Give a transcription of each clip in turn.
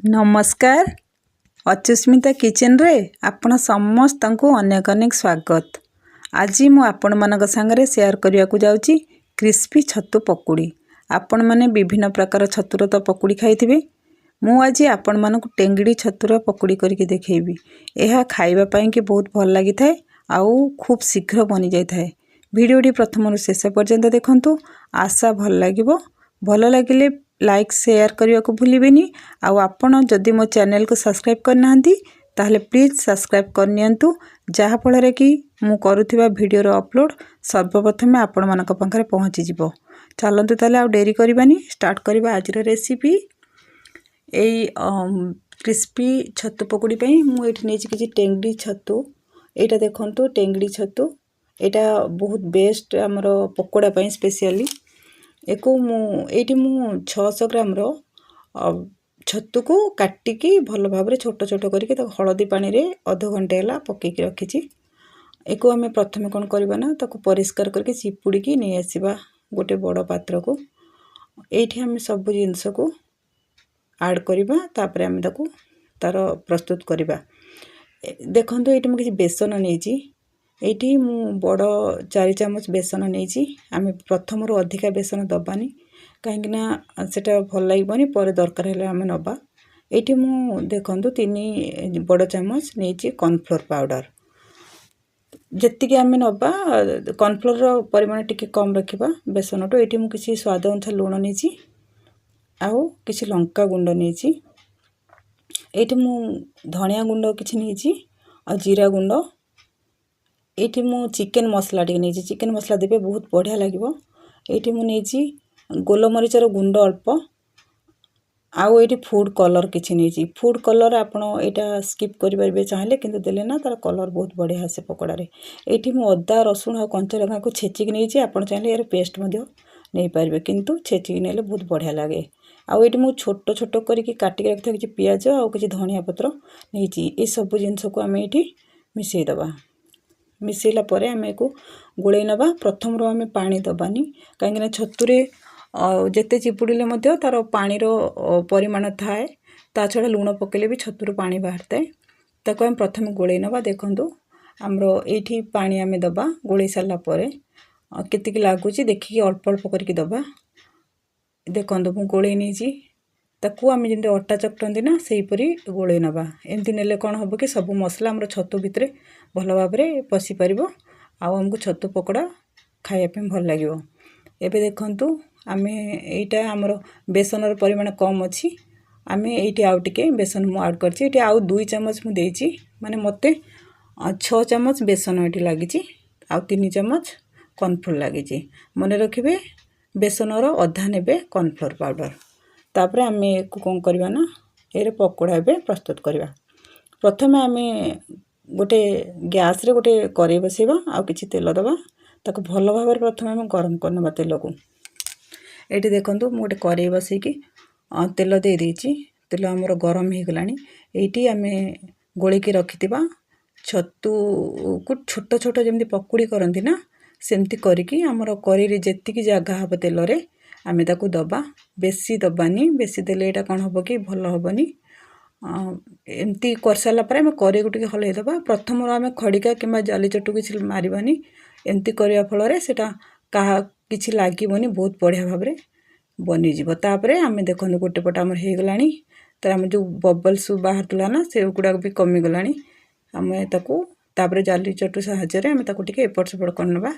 नमस्कार अच्युस्मिता किचन रे आपण समस्त को अनेक अनेक स्वागत। आज मु आपण मानक संगे शेयर करने को जाऊँगी क्रिस्पी छतु पकुड़ी। आपण माने विभिन्न प्रकार छतुर तो पकुड़ी खाई मु आज आपण मानक टेंगड़ी छतुर पकुड़ी करके देखैबी। यह खाइबा पई कि बहुत भल लगी थाए आउ खूब शीघ्र बनी जाई थाए। वीडियोटी प्रथम शेष पर्यंत देखंतु, आशा भल लागिबो। भल लगिले लाइक शेयर करने को भूलिबेनी। आउ आपण जदि मो चैनल को सब्सक्राइब करना ताहले प्लीज सब्सक्राइब करनियंतु, जहा फल कि मु करुथिबा वीडियो रो अपलोड सर्वप्रथमे आपण मानक पाखरे पहुँची जिवो। चलंतु ताले आ डेरी करबानी, स्टार्ट करबा आज रो रेसिपी। एई क्रिस्पी छतु पकुड़ी पई मु एठी नेछि किछि टेंगड़ी छतु। एटा देखंतु टेंगड़ी छतु, एटा बहुत बेस्ट हमरो पकोड़ा पई स्पेशली। एको मु 600 ग्राम रो छतु को काटिकी भल भाव छोट छोट करके हलदी पानी रे आधा घंटे हला पकेकी रखी। एको आम प्रथम कौन करवा ना ताको परिष्कार करके चिपुड़ी की नहीं आसवा गोटे बड़ पात्र को। एठी आम सब जिनस को ऐड करवा, तापर आम ताको तार प्रस्तुत करवा। देखंतु एठी मु किछि बेसन नेछि। एठी मु बड़ 4 चामच बेसन नेछि। आम प्रथम रो अधिका बेसन दबानी, कहीं सेटा भल लगे पर दरकार है आम नबा। ये मु देखु 3 बड़ चामच नहीं कॉर्नफ्लोर पाउडर। जी आम नबा कॉर्नफ्लोर परिमाण टिके कम रखा बेसन टू। ये मुझे स्वाद अनुसार लुण नहीं आउ किसी लंका गुंड नहीं। ये मु धनिया गुंड किसी नहीं आ जीरा गुंड। ये मु चिकेन मसला टे नहीं। चिकेन मसला देवे बहुत बढ़िया लगे। ये मु नहीं गोलमरीचर गुंड अल्प आउ ये फूड कलर किसी नहीं। फूड कलर आपड़ यहाँ स्किप करेंगे चाहिए किंतु देले ना तार कलर बहुत बढ़िया आसे पकोड़े। ये मु अदा रसुण और कंचा लंका को छेचिक नहीं। आप चाहिए यार पेस्ट नहीं पारे किंतु छेचिक नेले बहुत बढ़िया लगे। आउ ये मु छोट छोट करके काटिक रखी किसी पियाज और किसी धनिया पत्र नहीं। ये सब जिनस को आम ये मिसईदबा। मिसैला आम को गोल नवा। प्रथम रो आम पानी दबानी, कहीं छतुरे जेते चिपुड़िले मध्य तार पानीर परिमाण थाए। ता छड़ा लुण पकेले भी छतुर पानी बाहर थाए। ताको आम प्रथम गोल नवा। देखंतु आमरो एठी पानी आम दबा। गोल सारा पर केतिक लगुच देखिए अल्प अल्प करके दबा। देखंतु मु गोल नहीं ताकू आम जमी अटा चकटती ना सेहीपरी गोल नवा। एमती नेले कौन हम कि सब मसला आम छतु भितर भल भाव पशि पार आमको छतु पकोड़ा खायापी भल लगे। एबे देखंतु आम एटा आमर बेसन परिमाण कम अच्छी। आम ये आउ टे बेसन मु ऐड कर आउ 2 चामच मुझे माने मते 6 चामच बेसन ये लगी आउ 3 चामच कॉर्नफ्लोर लगी। मन रखिए बेसन अधा ने कॉर्नफ्लोर पाउडर। तापर आम को कौन करवा ना ये पकोड़ा ए प्रस्तुत करवा। प्रथम आम गोटे गैस रे गोटे कड़ाई बसैबा आउ किछि तेल दबा। ताको भल भाव प्रथम आम गरम करनबा तेल को। ये देखो मु गोटे कड़ाई बसैकी तेल दे देछि। तेल आमर गरम हो गलानी। ये आम गोलिकी रखिथिबा छतु को छोट छोट जमी पकुड़ी करती ना सेमती करिकी आमर कड़ाई जेतिकी जगह हम तेल रे आम ताकू दबा। बेसी दबानी, बेसी देले एटा कौन हम कि भल हेनी। एमती कर सारा पर आम कड़ाई को टे हल्ई दबा। प्रथम आम खड़िका कि जाली चटू किसी मारबानी। एमती करने फल से क्या किसी लगे बहुत बढ़िया भाव बनीज। तापर आम देखो गोटे पट आम होगला। तो आम जो बबल्स बाहर तुला ना से गुड़ाक भी कमीगला। आम ताकू तापर जाली चटू साहाय्य आम ताकू टे एपट सेपट करनबा।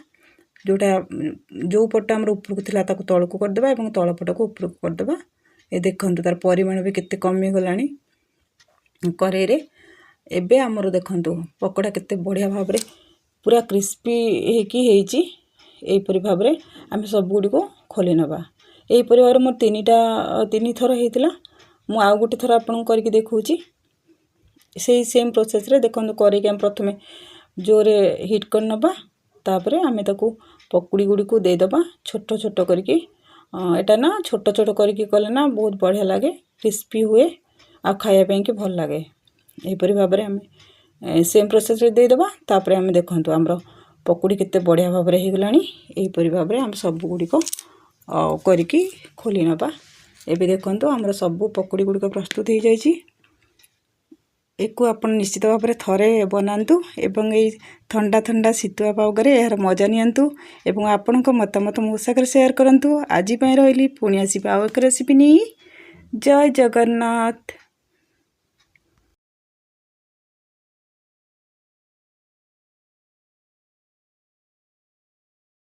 जोटा जो पट आम उपरकू थिला ताकू तल को करदबा एवं तल पट को उपरकू करदबा। ये देखंतु तार परिमाण भी केते कमी गलानी कड़ाई रे। एबे आमर देखंतु पकोड़ा केते बढ़िया भाव रे पूरा क्रिस्पी हेकी एपरी भाव रे आम सब गुडी को खोली नबा। एपरी भाव मोर 3 थर हेतिला। मु आउ गोटे थर आपन करके देखौची। से सेम प्रोसेस रे देखंतु कड़ाई आम प्रथमे जोरे हिट कर नबा। तापर आम ताकू पकुड़ी गुड़ी को देदबा छोट छोट करके। एटा ना छोट छोट करके कले ना बहुत बढ़िया लगे, क्रिस्पी हुए आ खायापी कि भल लगे। यहपरी भाव में आम सेम प्रोसेस रे देदबा। तापर आम देखंतु आमर पकुड़ी केते बढ़िया भाव में होगलानी। यहपरी भाव में आम सब गुड़ी को करके खोली नबा। एबे देखंतु हमर सब पकोड़ी गुड़िक प्रस्तुत हो जाइए। एकु आपण निश्चित भाव में थरे बनातु एवं ये ठंडा ठंडा शीतुआ पागरे यार मजा नियंतु एवं आपणक मतामत मो सागर शेयर करंतु। आज रही पुणी आसी आउ एक रेसिपी नहीं। जय जगन्नाथ।